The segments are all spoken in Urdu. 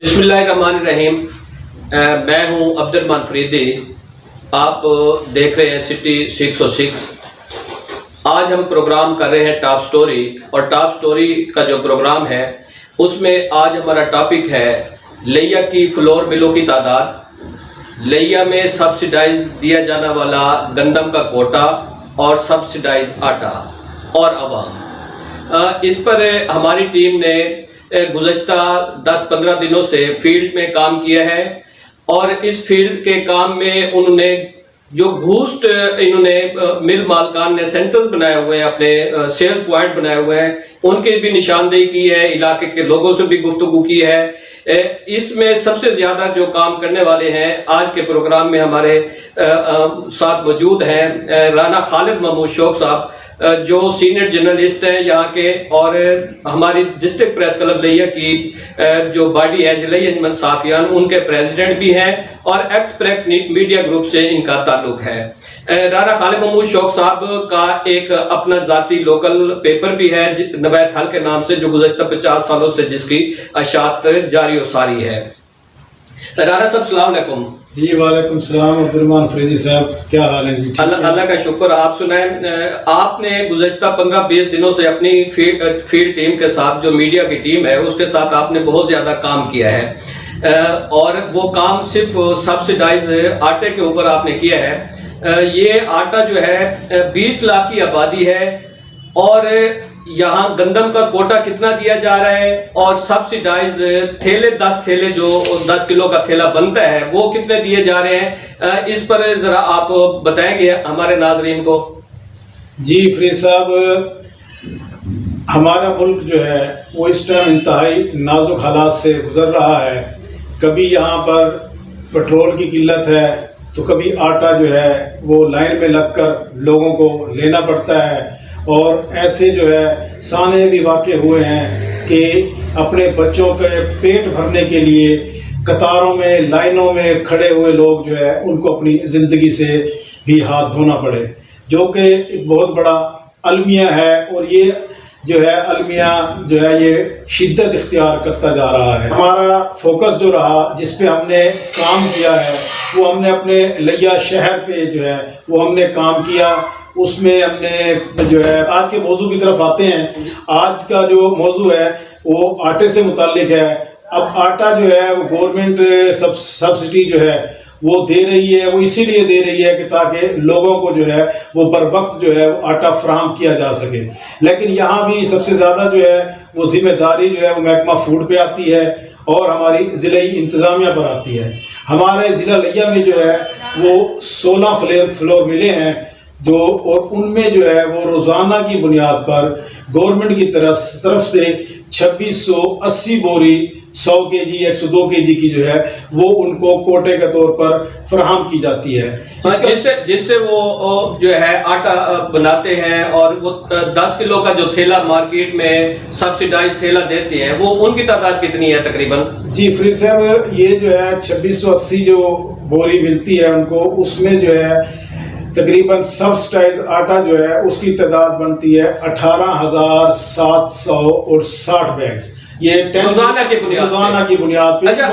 بسم اللہ الرحمن الرحیم۔ میں ہوں عبد الرحمان فریدی، آپ دیکھ رہے ہیں سٹی 606۔ آج ہم پروگرام کر رہے ہیں ٹاپ سٹوری، اور ٹاپ سٹوری کا جو پروگرام ہے اس میں آج ہمارا ٹاپک ہے لیا کی فلور ملوں کی تعداد، لیا میں سبسیڈائز دیا جانے والا گندم کا کوٹا اور سبسیڈائز آٹا اور عوام۔ اس پر ہماری ٹیم نے گزشتہ 10-15 دنوں سے فیلڈ میں کام کیا ہے، اور اس فیلڈ کے کام میں انہوں نے جو گھوسٹ مل مالکان نے سینٹرز بنائے ہوئے ہیں، اپنے سیلز پوائنٹ بنائے ہوئے ہیں، ان کی بھی نشاندہی کی ہے، علاقے کے لوگوں سے بھی گفتگو کی ہے۔ اس میں سب سے زیادہ جو کام کرنے والے ہیں آج کے پروگرام میں ہمارے ساتھ موجود ہیں رانا خالد محمود شوق صاحب، جو سینئر جرنلسٹ ہیں یہاں کے، اور ہماری ڈسٹرکٹ پریس کلب لیا کی جو باڈی ہے ضلعی انجمن صحافیان، ان کے پریزیڈنٹ بھی ہیں، اور ایکسپریس میڈیا گروپ سے ان کا تعلق ہے۔ رانا خالد محمود شوق صاحب کا ایک اپنا ذاتی لوکل پیپر بھی ہے نوید حل کے نام سے، جو گزشتہ 50 سالوں سے جس کی اشاعت جاری و ساری ہے۔ رانا صاحب السلام علیکم۔ جی وعلیکم السلام عبد الرحمان فریدی صاحب، کیا حال ہے جی؟ اللہ کا شکر، آپ سنائیں۔ آپ نے گزشتہ 15-20 دنوں سے اپنی فیلڈ ٹیم کے ساتھ، جو میڈیا کی ٹیم ہے اس کے ساتھ آپ نے بہت زیادہ کام کیا ہے، اور وہ کام صرف سبسیڈائز آٹے کے اوپر آپ نے کیا ہے۔ یہ آٹا جو ہے 20 لاکھ کی آبادی ہے، اور یہاں گندم کا کوٹا کتنا دیا جا رہا ہے، اور سبسیڈائز تھیلے 10 تھیلے جو 10 کلو کا تھیلا بنتا ہے وہ کتنے دیے جا رہے ہیں، اس پر ذرا آپ بتائیں گے ہمارے ناظرین کو؟ جی فرید صاحب، ہمارا ملک جو ہے وہ اس ٹائم انتہائی نازک حالات سے گزر رہا ہے۔ کبھی یہاں پر پٹرول کی قلت ہے، تو کبھی آٹا جو ہے وہ لائن میں لگ کر لوگوں کو لینا پڑتا ہے، اور ایسے جو ہے سانے بھی واقع ہوئے ہیں کہ اپنے بچوں کے پیٹ بھرنے کے لیے قطاروں میں لائنوں میں کھڑے ہوئے لوگ جو ہے ان کو اپنی زندگی سے بھی ہاتھ دھونا پڑے، جو کہ ایک بہت بڑا المیہ ہے، اور یہ جو ہے المیہ جو ہے یہ شدت اختیار کرتا جا رہا ہے۔ ہمارا فوکس جو رہا، جس پہ ہم نے کام کیا ہے، وہ ہم نے اپنے لیا شہر پہ جو ہے وہ ہم نے کام کیا۔ اس میں ہم نے جو ہے آج کے موضوع کی طرف آتے ہیں۔ آج کا جو موضوع ہے وہ آٹے سے متعلق ہے۔ اب آٹا جو ہے وہ گورنمنٹ سبسڈی جو ہے وہ دے رہی ہے، وہ اسی لیے دے رہی ہے کہ تاکہ لوگوں کو جو ہے وہ بر وقت جو ہے وہ آٹا فراہم کیا جا سکے، لیکن یہاں بھی سب سے زیادہ جو ہے وہ ذمہ داری جو ہے وہ محکمہ فوڈ پہ آتی ہے، اور ہماری ضلعی انتظامیہ پر آتی ہے۔ ہمارے ضلع لیا میں جو ہے وہ 16 فلور ملے ہیں، اور ان میں جو ہے وہ روزانہ کی بنیاد پر گورنمنٹ کی طرف سے 2680 بوری 100 kg 102 kg کی جو ہے وہ ان کو کوٹے کے طور پر فراہم کی جاتی ہے، جس سے وہ جو ہے آٹا بناتے ہیں، اور وہ 10 کلو کا جو تھیلا مارکیٹ میں سبسیڈائز تھیلا دیتے ہیں، وہ ان کی تعداد کتنی ہے تقریباً؟ جی فرید صاحب، یہ جو ہے 2680 جو بوری ملتی ہے ان کو، اس میں جو ہے تقریباً سبسیڈائز آٹا جو ہے اس کی تعداد بنتی ہے 18,760 بیگز، یہ روزانہ کی بنیاد پہ۔ اچھا،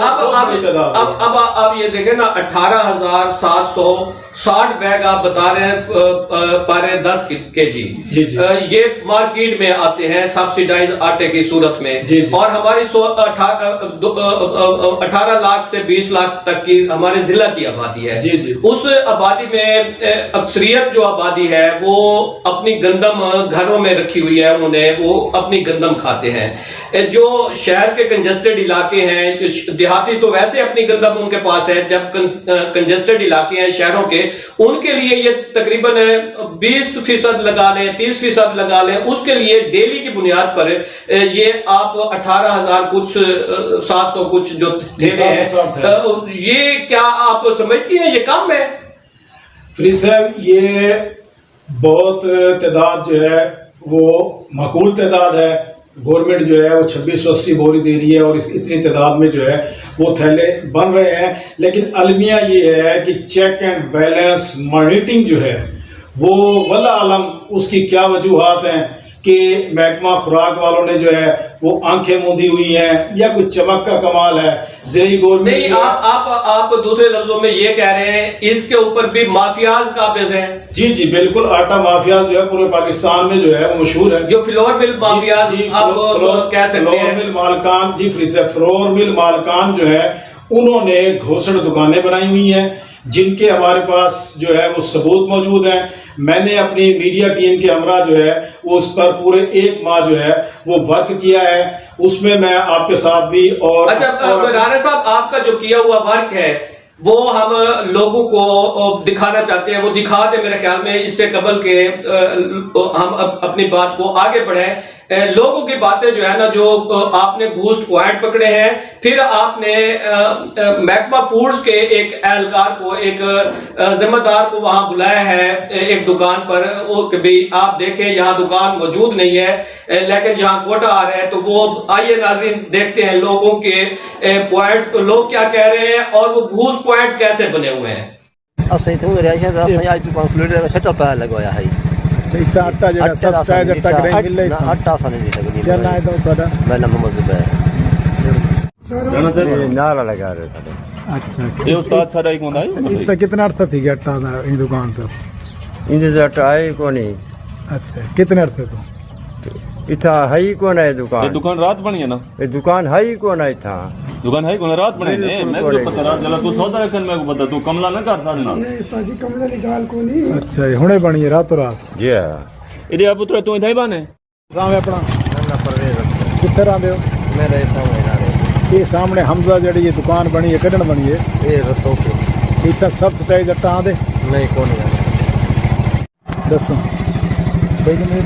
اب آپ یہ دیکھیں نا، 18,760 بیگ آپ بتا رہے ہیں پر 10 kg، یہ مارکیٹ میں آتے ہیں سبسیڈائز آٹے کی صورت میں، اور ہماری 18 لاکھ سے 20 لاکھ تک کی ہمارے ضلع کی آبادی ہے۔ اس آبادی میں اکثریت جو آبادی ہے وہ اپنی گندم گھروں میں رکھی ہوئی ہے، انہوں نے وہ اپنی گندم کھاتے ہیں۔ جو شہر کے کنجسٹڈ علاقے ہیں، دیہاتی تو ویسے اپنی گندم ان کے پاس ہے، جب کنجسٹڈ علاقے ہیں شہروں کے، ان کے لیے یہ تقریباً 20% لگا لیں، 30% لگا لیں، اس کے لیے ڈیلی کی بنیاد پر یہ آپ 18,000 کچھ 700 کچھ جو تھیلے ہیں، یہ کیا آپ سمجھتی ہیں یہ کم ہے؟ فرید صاحب، یہ بہت تعداد جو ہے وہ معقول تعداد ہے۔ گورنمنٹ جو ہے وہ 2680 بوری دے رہی ہے، اور اس اتنی تعداد میں جو ہے وہ تھیلے بن رہے ہیں، لیکن المیہ یہ ہے کہ چیک اینڈ بیلنس مانیٹرنگ جو ہے وہ واللہ عالم اس کی کیا وجوہات ہیں کہ محکمہ خوراک والوں نے جو ہے وہ آنکھیں موندی ہوئی ہیں یا کوئی چمک کا کمال ہے. زرعی گورنمنٹ نہیں، آپ دوسرے لفظوں میں یہ کہہ رہے ہیں اس کے اوپر بھی مافیاز قابض ہیں. جی بالکل، آٹا مافیا جو ہے پورے پاکستان میں جو ہے وہ مشہور ہے. جو فلور مل مافیاز آپ کہہ سکتے ہیں. فلور مل مالکان، جی فلور مل مالکان جو ہے انہوں نے گھوسڑ دکانیں بنائی ہوئی ہیں جن کے ہمارے پاس جو ہے وہ ثبوت موجود ہیں. میں نے اپنی میڈیا ٹیم کے ہمراہ جو ہے وہ اس پر پورے 1 ماہ جو ہے وہ ورک کیا ہے. اس میں میں آپ کے ساتھ بھی اور اچھا رانا صاحب، آپ کا جو کیا ہوا ورک ہے وہ ہم لوگوں کو دکھانا چاہتے ہیں. وہ دکھا دیں میرے خیال میں، اس سے قبل کہ ہم اپنی بات کو آگے بڑھیں. لوگوں کی باتیں جو ہے نا، جو آپ نے گھوسٹ پوائنٹ پکڑے ہیں، پھر آپ نے محکمہ فوڈز کے ایک اہلکار کو، ایک ذمہ دار کو وہاں بلایا ہے ایک دکان پر کہ بھی آپ دیکھیں یہاں دکان موجود نہیں ہے لیکن یہاں کوٹا آ رہا ہے. تو وہ آئیے ناظرین دیکھتے ہیں لوگوں کے پوائنٹس، لوگ کیا کہہ رہے ہیں اور وہ گھوس پوائنٹ کیسے بنے ہوئے ہیں. لگوایا ہے آٹا جڑا سبسکرائب تک رہی مل رہی آٹا سانے دی سکدی. کیا نام ہے تھوڑا؟ میں نام محمد زبیر. نعرہ لگا رہے تھے. اچھا یہ استاد سارا ایک ہوتا ہے. اس کا کتنا عرصہ تھی گیا آٹا ان دکان تو؟ ان سے آٹا ہے کو نہیں. اچھا کتنے عرصے تو اتھا ہے ہی کون ہے یہ دکان؟ دکان رات بنی ہے نا. یہ دکان ہے ہی کون ہے تھا؟ دکان ہے کون رات بنے نے. میں تو پتہ رات جلا تو سودا رکھن میں کو پتہ تو کملا نہ کرتا نا. اچھا یہ ہنے بنی ہے راتوں رات؟ جی ہاں. ادے ابو تو ادھر بانے سامنے اپنا اللہ پرویز کتنے رہتے ہو؟ میں رہتا ہوں ادارے. یہ سامنے حمزہ جڑی یہ دکان بنی ہے کڈن بنی ہے یہ رتوں کے اتنا سب سٹائی جٹا آدھے نہیں کون ہے. دسو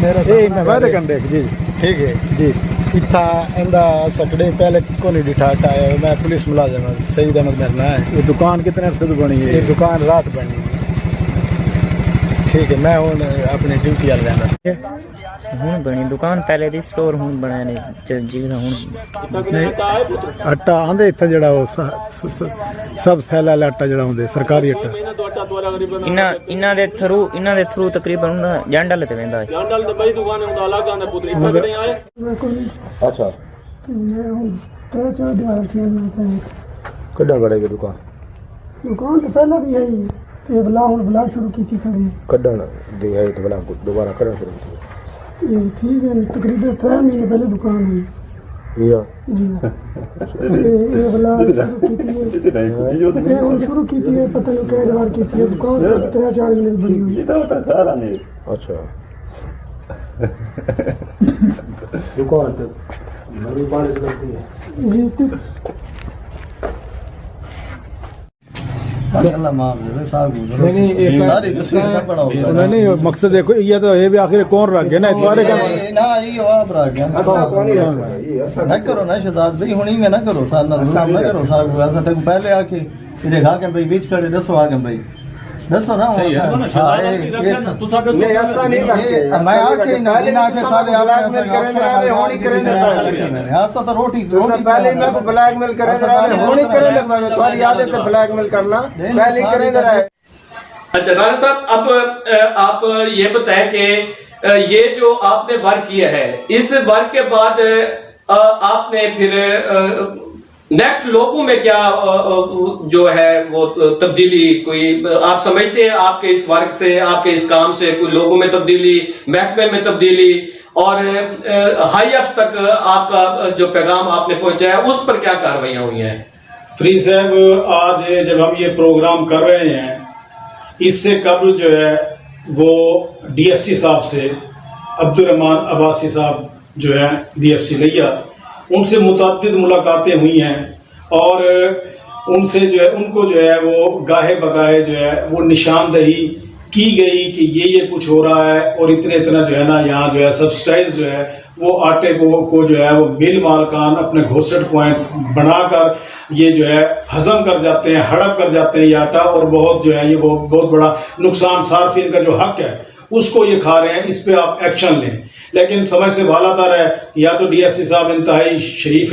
میرے کنڈے جی ٹھیک ہے جی. اتنا اندا سکڑے پہلے کو نہیں ڈٹھا ہے. میں پولیس ملازم ہوں. سعید احمد میرا نام ہے. یہ دکان کتنے عرصے تو بنی ہے؟ یہ دکان رات بنی ہے. ٹھیک ہے میں ہوں اپنی ڈیوٹی والے جانا. ہوں بنی دکان پہلے دی سٹور ہوں بنایا نہیں جی ہوں آٹا آندے اتنا جڑا وہ سب تھیلا والا آٹا جڑا ہوندے سرکاری آٹا انہاں دے تھرو تقریباً جانڈل تے ویندا ہے. اچھا کڈا بڑے گی دکان تو پہلے بھی ہے یہ بلا شروع کی تھی کھڑی کڈن دی ہے تو بلا دوبارہ کڈن شروع کی. یہ ٹھیک ہے تقریباً 3 مہینے پہلے دکان ہوئی. یہ بلا شروع کی تھی پتہ نہیں کیا دار کی تھی دکان 3-4 مہینے بنی ہوئی. اچھا دکان سے بڑی بات کرتی ہے جی. نہیں مقصد دیکھو یہ تو یہ بھی آخر کون رکھ گیا نا اتوارے کا نہ کرو نا شداد بھائی ہونی میں نہ کرو سار نہ کرو سار کو پہلے آ کے دیکھا کہ بھائی بیچ کھڑے دسو آ کے بھائی دسو نا میں آ کے نہ کے سارے ایسا تو روٹی پہلے میں بلیک میل کریں ہونی کریں تمہاری عادت ہے بلیک میل کرنا پہلے کریں رہے. اچھا رانا صاحب، اب آپ یہ بتائیں کہ یہ جو آپ نے ورک کیا ہے، اس ورک کے بعد آپ نے پھر نیکسٹ لوگوں میں کیا جو ہے وہ تبدیلی کوئی آپ سمجھتے ہیں آپ کے اس ورک سے، آپ کے اس کام سے کوئی لوگوں میں تبدیلی، محکمے میں تبدیلی اور ہائی افس تک آپ کا جو پیغام آپ نے پہنچایا اس پر کیا کاروائیاں ہوئی ہیں؟ فرید صاحب آج جب ہم یہ پروگرام کر رہے ہیں اس سے قبل جو ہے وہ ڈی ایف سی صاحب سے عبدالرحمان عباسی صاحب جو ہے ڈی ایف سی لیا، ان سے متعدد ملاقاتیں ہوئی ہیں اور ان سے جو ہے ان کو جو ہے وہ گاہے بگاہے جو ہے وہ نشاندہی کی گئی کہ یہ کچھ ہو رہا ہے اور اتنا جو ہے نا یہاں جو ہے سبسٹائز جو ہے وہ آٹے کو جو ہے وہ مل مالکان اپنے گھوسٹ پوائنٹ بنا کر یہ جو ہے ہضم کر جاتے ہیں، ہڑپ کر جاتے ہیں یہ آٹا، اور بہت جو ہے یہ بہت بڑا نقصان صارفین کا جو حق ہے اس کو یہ کھا رہے ہیں. اس پہ آپ ایکشن لیں. لیکن سمجھ سے بالا تر ہے، یا تو ڈی ایف سی صاحب انتہائی شریف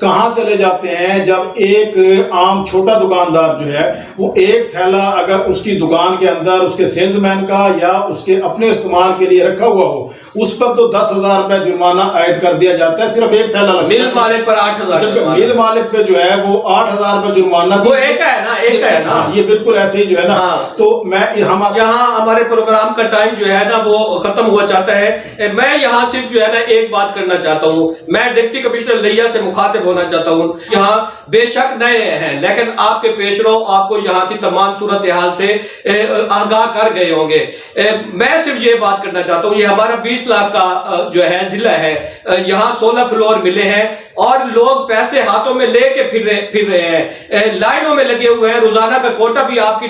کہاں چلے جاتے ہیں جب ایک عام چھوٹا دکاندار جو ہے وہ ایک تھیلا اگر اس کی دکان کے اندر اس کے سیلز مین کا یا اس کے اپنے استعمال کے لیے رکھا ہوا ہو اس پر تو 10,000 روپے جرمانہ عائد کر دیا جاتا ہے صرف ایک تھیلا لگتا ہے. مل مالک پر 8,000 جبکہ میل مالک پہ جو ہے وہ 8,000 روپے جرمانہ وہ ایک ہے نا ایک ہے نا. یہ بالکل ایسے ہی جو ہے نا. تو میں یہاں ہمارے پروگرام کا ٹائم جو ہے نا وہ ختم ہوا چاہتا ہے. میں یہاں صرف جو ہے نا ایک بات کرنا چاہتا ہوں. میں ڈپٹی کمشنر لیا سے مخاطب ہونا چاہتا ہوں. یہاں بے شک نئے ہیں لیکن آپ کے پیش رو آپ کو یہاں کی تمام صورتحال سے آگاہ کر گئے ہوں گے. میں صرف یہ بات کرنا چاہتا ہوں یہ ہمارا 20 لاکھ کا جو ہے ضلع ہے. یہاں 16 فلور ملے ہیں اور لوگ پیسے ہاتھوں میں لے کے پھر رہے ہیں. لائنوں میں لگے ہوئے ہیں. روزانہ کا کوٹا بھی آپ کی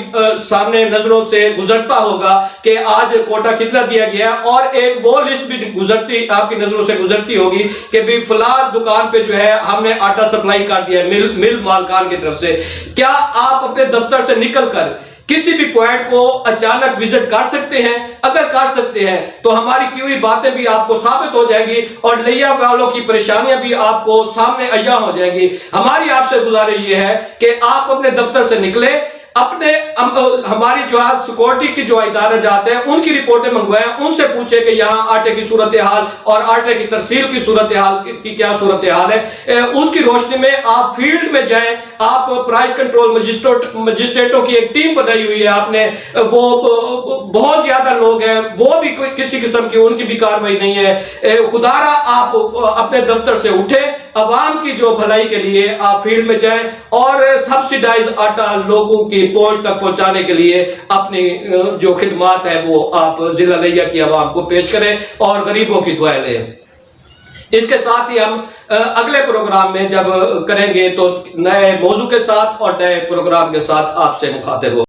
سامنے نظروں سے گزرتا ہوگا کہ آج کوٹا کتنا دیا گیا اور ایک وہ لسٹ بھی گزرتی آپ کی نظروں سے گزرتی ہوگی کہ بھی فلاں دکان پہ جو ہے ہم نے آٹا سپلائی کر دیا مل مالکان کی طرف سے. کیا آپ اپنے دفتر سے نکل کر کسی بھی پوائنٹ کو اچانک وزٹ کر سکتے ہیں؟ اگر کر سکتے ہیں تو ہماری کی ہوئی باتیں بھی آپ کو ثابت ہو جائیں گی اور لیا والوں کی پریشانیاں بھی آپ کو سامنے عیاں ہو جائیں گی. ہماری آپ سے گزارش یہ ہے کہ آپ اپنے دفتر سے نکلیں, اپنے ہماری جو ہے سیکورٹی کی جو ادارے جاتے ہیں ان کی رپورٹیں منگوائیں, ان سے پوچھیں کہ یہاں آٹے کی صورتحال اور آٹے کی ترسیل کی صورتحال کی کیا صورتحال ہے. اس کی روشنی میں آپ فیلڈ میں جائیں. آپ پرائس کنٹرول مجسٹریٹوں کی ایک ٹیم بنائی ہوئی ہے آپ نے, وہ بہت زیادہ لوگ ہیں, وہ بھی کسی قسم کی ان کی بھی کاروائی نہیں ہے. خدارا آپ اپنے دفتر سے اٹھیں, عوام کی جو بھلائی کے لیے آپ فیلڈ میں جائیں اور سبسیڈائز آٹا لوگوں کی پہنچ تک پہنچانے کے لیے اپنی جو خدمات ہے وہ آپ ضلع لیا کی عوام کو پیش کریں اور غریبوں کی دعائیں لیں. اس کے ساتھ ہی ہم اگلے پروگرام میں جب کریں گے تو نئے موضوع کے ساتھ اور نئے پروگرام کے ساتھ آپ سے مخاطب ہو.